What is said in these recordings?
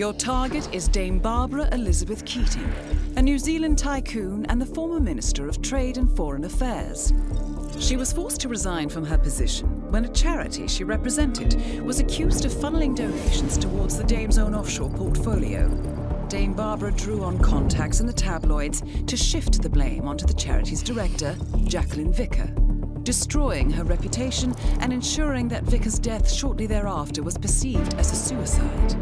Your target is Dame Barbara Elizabeth Keating, a New Zealand tycoon and the former Minister of Trade and Foreign Affairs. She was forced to resign from her position when a charity she represented was accused of funneling donations towards the Dame's own offshore portfolio. Dame Barbara drew on contacts in the tabloids to shift the blame onto the charity's director, Jacqueline Vicker, destroying her reputation and ensuring that Vicker's death shortly thereafter was perceived as a suicide.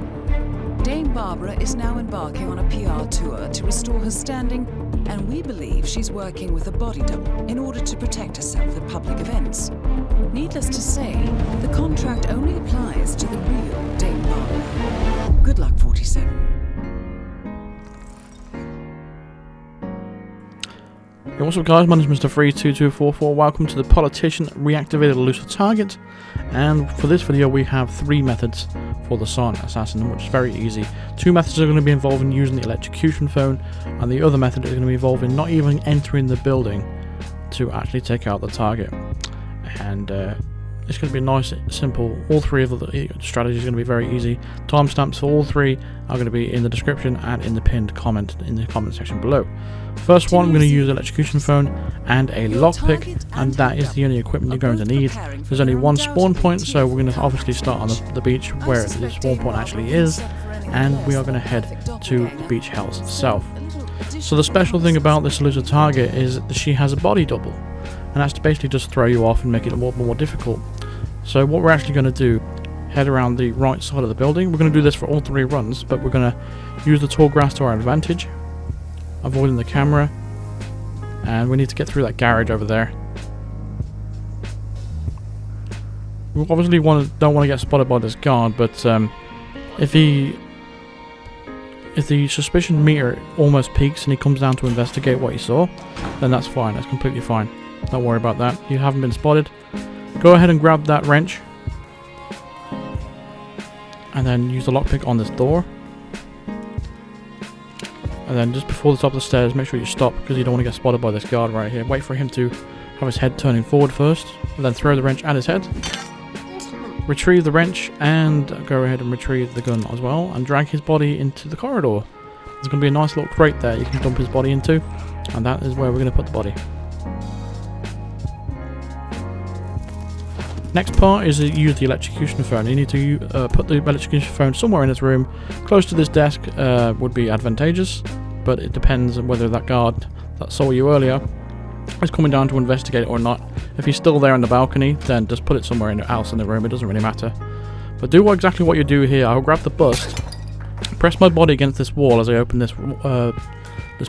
Dame Barbara is now embarking on a PR tour to restore her standing, and we believe she's working with a body double in order to protect herself at public events. Needless to say, the contract only applies to the real Dame Barbara. Good luck, 47. Hey, what's up guys, my name is Mr. 32244, welcome to The Politician, Reactivated Elusive Target, and for this video we have 3 methods for the silent assassin, which is very easy. 2 methods are going to be involving using the electrocution phone, and the other method is going to be involving not even entering the building to actually take out the target. And it's going to be nice, simple. All 3 of the strategies are going to be very easy. Timestamps for all 3 are going to be in the description and in the pinned comment in the comment section below. First one, I'm going to use an electrocution phone and a lockpick, and that is the only equipment you're going to need. There's only one spawn point, so we're going to obviously start on the beach where the spawn point actually is, and we are going to head to the beach house itself. So the special thing about this elusive target is that she has a body double, and that's to basically just throw you off and make it more difficult. So what we're actually going to do, head around the right side of the building. We're going to do this for all 3 runs, but we're going to use the tall grass to our advantage, avoiding the camera, and we need to get through that garage over there. We obviously don't want to get spotted by this guard, but if the suspicion meter almost peaks and he comes down to investigate what he saw, then that's fine, that's completely fine. Don't worry about that, you haven't been spotted. Go ahead and grab that wrench, and then use the lockpick on this door. And then just before the top of the stairs, make sure you stop, because you don't want to get spotted by this guard right here. Wait for him to have his head turning forward first, and then throw the wrench at his head. Retrieve the wrench, and go ahead and retrieve the gun as well, and drag his body into the corridor. There's going to be a nice little crate there you can dump his body into, and that is where we're going to put the body. Next part is to use the electrocution phone. You need to put the electrocution phone somewhere in this room. Close to this desk would be advantageous, but it depends on whether that guard that saw you earlier is coming down to investigate it or not. If he's still there on the balcony, then just put it somewhere else in the room, it doesn't really matter. But do exactly what you do here. I'll grab the bust, press my body against this wall as I open this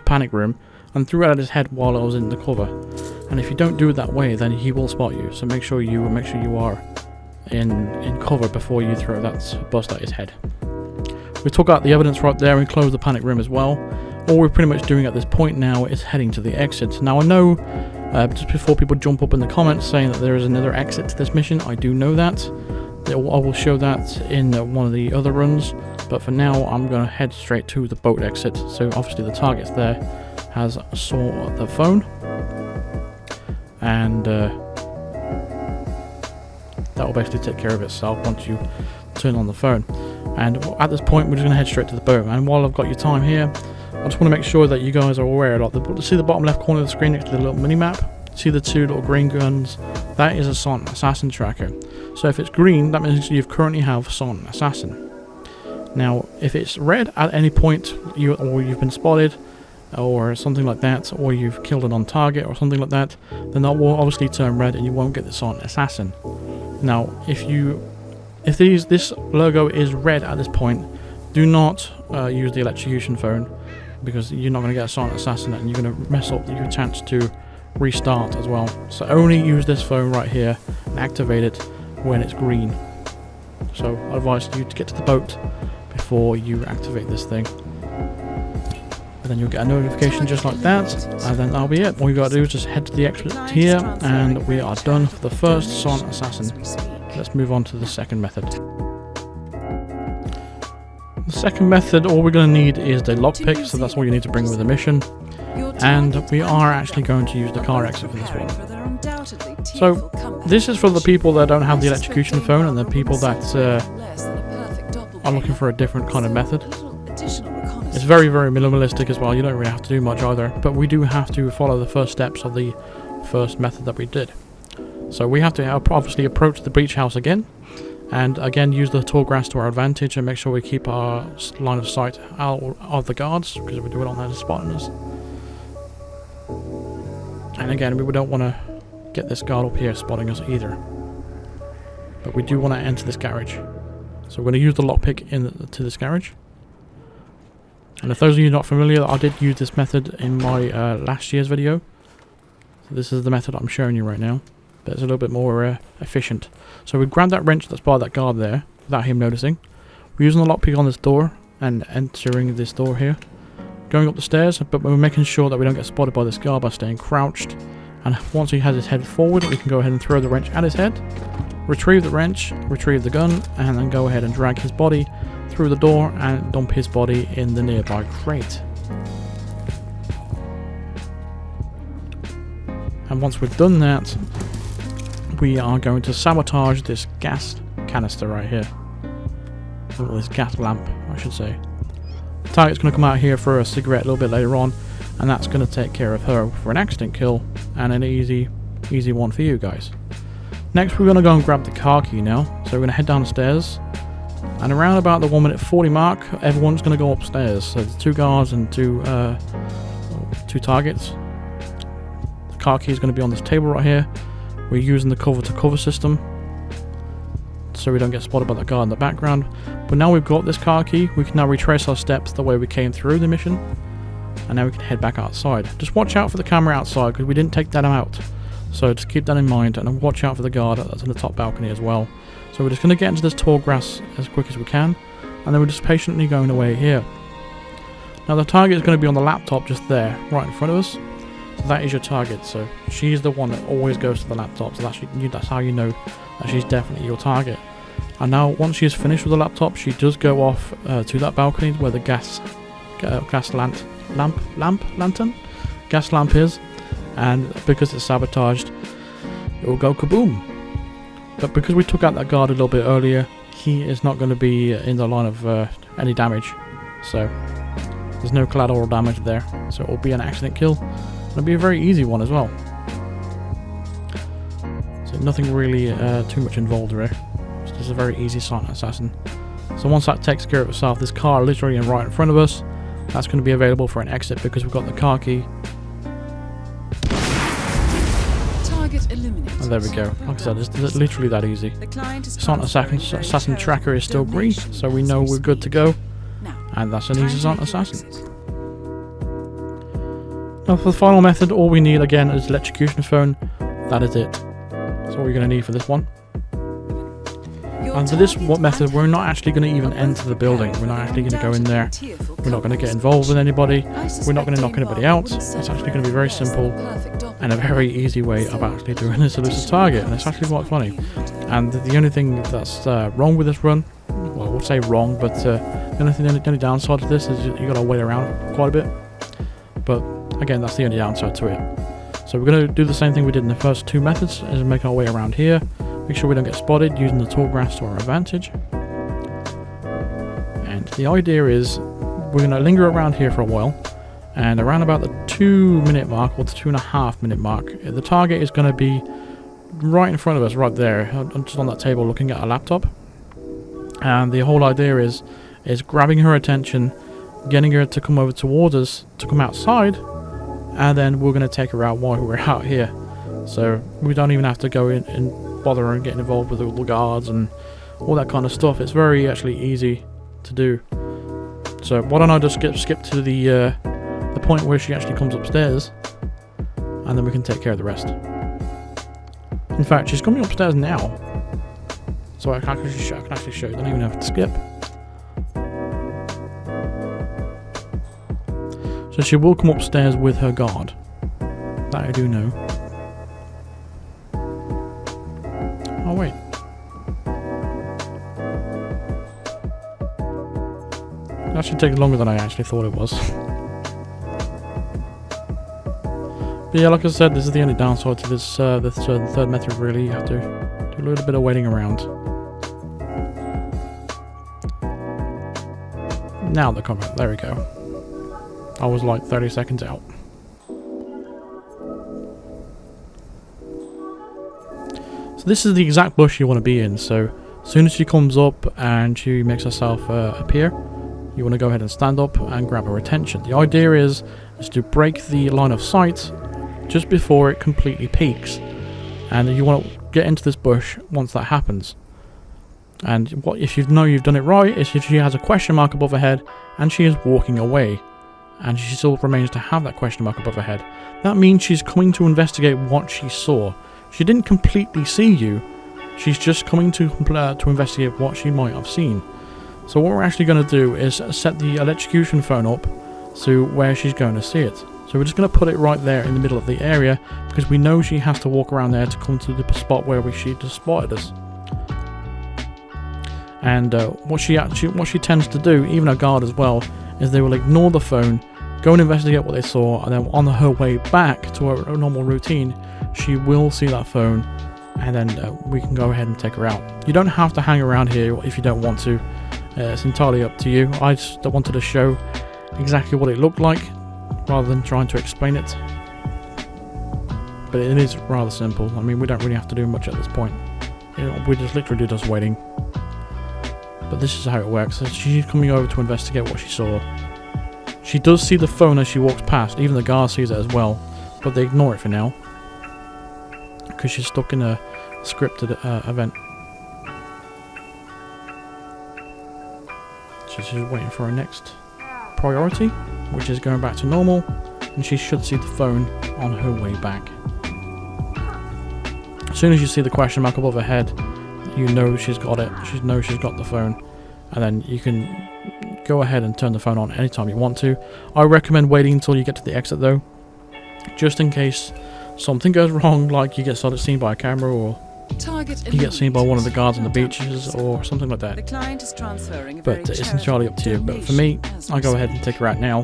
panic room, and threw it at his head while I was in the cover. And if you don't do it that way, then he will spot you. So make sure you are in cover before you throw that bust at his head. We took out the evidence right there and closed the panic room as well. All we're pretty much doing at this point now is heading to the exit. Now I know, just before people jump up in the comments saying that there is another exit to this mission, I do know that. I will show that in one of the other runs. But for now, I'm going to head straight to the boat exit. So obviously the target's there, has saw the phone. And that will basically take care of itself once you turn on the phone. And at this point, we're just going to head straight to the boat. And while I've got your time here, I just want to make sure that you guys are aware. See the bottom left corner of the screen next to the little mini map? See the 2 little green guns? That is a silent assassin tracker. So if it's green, that means you currently have silent assassin. Now, if it's red at any point, you've been spotted, or something like that, or you've killed it on target or something like that, then that will obviously turn red and you won't get the silent assassin. Now if this logo is red at this point, do not use the electrocution phone, because you're not going to get a silent assassin and you're going to mess up your chance to restart as well. So only use this phone right here and activate it when it's green. So I advise you to get to the boat before you activate this thing. And then you'll get a notification just like that, and then that'll be it. All you gotta do is just head to the exit here, and we are done for the first silent assassin. Let's move on to the second method. The second method, all we're gonna need is the lockpick, so that's all you need to bring with the mission. And we are actually going to use the car exit for this one. So this is for the people that don't have the electrocution phone, and the people that are looking for a different kind of method. A little additional reconnaissance. It's very, very minimalistic as well. You don't really have to do much either, but we do have to follow the first steps of the first method that we did. So we have to obviously approach the breach house again, and again use the tall grass to our advantage and make sure we keep our line of sight out of the guards, because we don't want them spotting us. And again, we don't want to get this guard up here spotting us either. But we do want to enter this garage. So we're going to use the lockpick into this garage. And if those of you not familiar, I did use this method in my last year's video. So this is the method I'm showing you right now. But it's a little bit more efficient. So we grab that wrench that's by that guard there, without him noticing. We're using the lockpick on this door and entering this door here. Going up the stairs, but we're making sure that we don't get spotted by this guard by staying crouched. And once he has his head forward, we can go ahead and throw the wrench at his head. Retrieve the wrench, retrieve the gun, and then go ahead and drag his body through the door and dump his body in the nearby crate. And once we've done that, we are going to sabotage this gas canister right here. Or this gas lamp, I should say. The target's going to come out here for a cigarette a little bit later on, and that's going to take care of her for an accident kill and an easy one for you guys. Next, we're going to go and grab the car key now. So we're going to head down the stairs, and around about the 1 minute 40 mark, everyone's going to go upstairs. So the 2 guards and two targets. The car key is going to be on this table right here. We're using the cover to cover system, so we don't get spotted by the guard in the background. But now we've got this car key, we can now retrace our steps the way we came through the mission, and now we can head back outside. Just watch out for the camera outside, because we didn't take that out, so just keep that in mind, and watch out for the guard that's on the top balcony as well. So we're just going to get into this tall grass as quick as we can, and then we're just patiently going away here. Now the target is going to be on the laptop just there, right in front of us. So that is your target, so she's the one that always goes to the laptop, so that's how you know that she's definitely your target. And now once she's finished with the laptop, she does go off to that balcony where the gas lamp is, and because it's sabotaged, it will go kaboom. But because we took out that guard a little bit earlier, he is not going to be in the line of any damage, so there's no collateral damage there, so it will be an accident kill. It'll be a very easy one as well. So nothing really too much involved there. It's just a very easy silent assassin. So once that takes care of itself, this car literally right in front of us, that's going to be available for an exit because we've got the car key. Target eliminated. And there we go. Like I said, it's literally that easy. Silent assassin tracker is still green, so we know we're good to go. And that's an easy silent assassin. Now for the final method, all we need again is electrocution phone. That is it. That's all you're going to need for this one. And for this method, we're not actually going to even enter the building. We're not actually going to go in there. We're not going to get involved with anybody. We're not going to knock anybody out. It's actually going to be very simple and a very easy way of actually doing this elusive target. And it's actually quite funny. And the only thing that's wrong with this run, well, I would say wrong, but the only downside to this is you got to wait around quite a bit. But again, that's the only downside to it. So we're going to do the same thing we did in the first 2 methods, is make our way around here. Make sure we don't get spotted using the tall grass to our advantage. And the idea is we're going to linger around here for a while, and around about the 2 minute mark, or the 2.5 minute mark, the target is going to be right in front of us, right there, just on that table looking at a laptop. And the whole idea is grabbing her attention, getting her to come over towards us, to come outside, and then we're going to take her out while we're out here. So we don't even have to go in and bother and get involved with all the guards and all that kind of stuff. It's very actually easy to do. So why don't I just skip to the point where she actually comes upstairs, and then we can take care of the rest. In fact, she's coming upstairs now, so I can actually show you. I don't even have to skip. So she will come upstairs with her guard. That I do know. Oh wait. It actually takes longer than I actually thought it was. But yeah, like I said, this is the only downside to this the third method really. You have to do a little bit of waiting around. Now they're coming up. There we go. I was like 30 seconds out. So this is the exact bush you want to be in. So as soon as she comes up and she makes herself appear, you want to go ahead and stand up and grab her attention. The idea is to break the line of sight just before it completely peaks. And you want to get into this bush once that happens. And what if you know you've done it right is if she has a question mark above her head and she is walking away, and she still remains to have that question mark above her head, that means she's coming to investigate what she saw. She didn't completely see you, she's just coming to investigate what she might have seen. So what we're actually going to do is set the electrocution phone up to where she's going to see it. So we're just going to put it right there in the middle of the area, because we know she has to walk around there to come to the spot where she just spotted us. And what she tends to do, even her guard as well, is they will ignore the phone, go and investigate what they saw, and then on her way back to her normal routine, she will see that phone, and then we can go ahead and take her out. You don't have to hang around here if you don't want to. It's entirely up to you. I just wanted to show exactly what it looked like, rather than trying to explain it. But it is rather simple. I mean, we don't really have to do much at this point. You know, we're just literally just waiting. But this is how it works. So she's coming over to investigate what she saw. She does see the phone as she walks past. Even the guard sees it as well, but they ignore it for now because she's stuck in a scripted event. She's just waiting for her next priority, which is going back to normal, and she should see the phone on her way back. As soon as you see the question mark above her head, you know she's got it. She knows she's got the phone, and then you can go ahead and turn the phone on anytime you want to. I recommend waiting until you get to the exit though, just in case something goes wrong, like you get seen by a camera, or you get seen by one of the guards on the beaches or something like that. But it's entirely up to you. But for me, I go ahead and take her out now,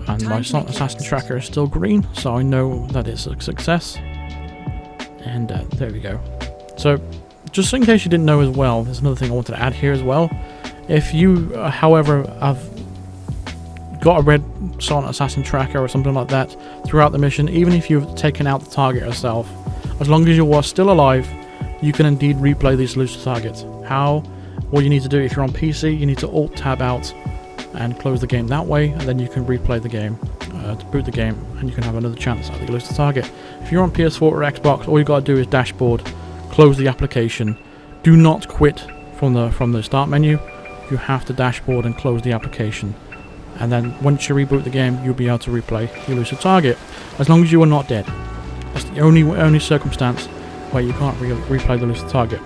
and my assassin tracker is still green, so I know that it's a success. And there we go. So just in case you didn't know as well, there's another thing I wanted to add here as well. If you, however, have got a red silent assassin tracker or something like that throughout the mission, even if you've taken out the target yourself, as long as you are still alive, you can indeed replay these elusive targets. How? What you need to do, if you're on PC, you need to alt tab out and close the game that way, and then you can replay the game, to boot the game, and you can have another chance at the elusive target. If you're on PS4 or Xbox, all you got to do is dashboard, close the application. Do not quit from the start menu. You have to dashboard and close the application, and then once you reboot the game, you'll be able to replay the elusive target, as long as you are not dead. That's the only circumstance where you can't replay the elusive target.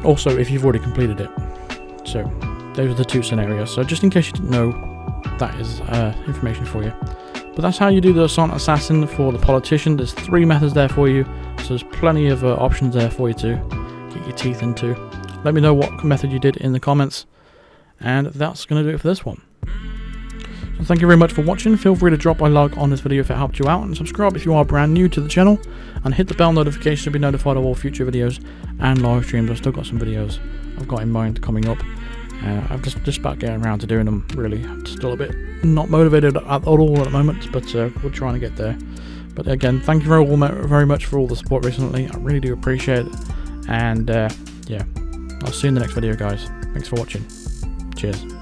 Also, if you've already completed it. So those are the two scenarios. So just in case you didn't know, that is information for you. But that's how you do the silent assassin for the politician. There's 3 methods there for you, so there's plenty of options there for you to get your teeth into. Let me know what method you did in the comments, and that's going to do it for this one. So thank you very much for watching. Feel free to drop a like on this video if it helped you out, and subscribe if you are brand new to the channel, and hit the bell notification to be notified of all future videos and live streams. I've still got some videos I've got in mind coming up. I'm just about getting around to doing them, really. I'm still a bit not motivated at all at the moment, but we're trying to get there. But again, thank you very much for all the support recently. I really do appreciate it. And yeah, I'll see you in the next video, guys. Thanks for watching. Cheers.